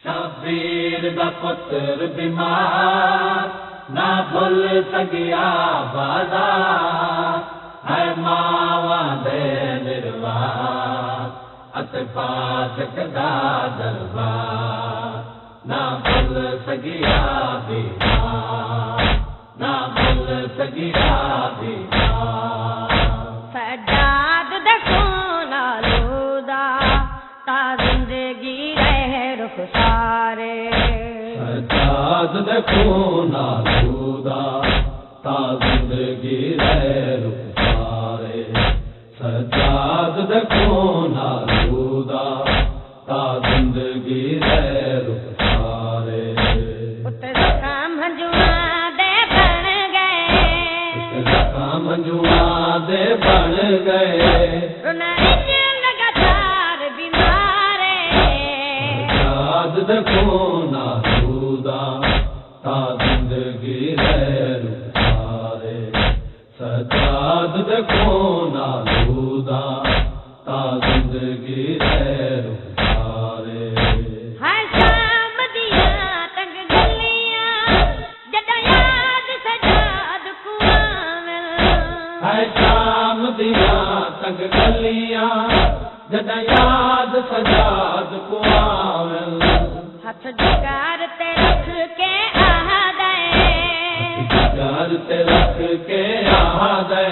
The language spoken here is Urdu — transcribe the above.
شبیر دا پتر بیمار نہ بھول سگیا بازار ہے ماواں دے نروار ات پاسک دا دربار نہ بھول سگیا بیمار نہ بھول سگیا بیمار سجاد دکھو نالودا تا زندگی رہے رخ سارے سجاد دیکھو نالودا تا زندگی رہے رخ سارے سجاد دیکھو نالودا تا زندگی رہے رخ سارے زخم ہنجواں دے بن گئے زخم ہنجواں دے بن گئے لگاتار بیمارے سجاد دیکھو نالودا تا زندگی رہے رخ سارے سجاد دیکھو نالودا تا زندگی رہے رخ سارے ہر شام دیاں تنگ گلیاں جدا یاد سجاد کو آمل ہے شام دیاں تنگ گلیاں جدا یاد سجاد کو آویں ہاتھ جگار تے رکھ کے آہ دے جگر تے رکھ کے آ دے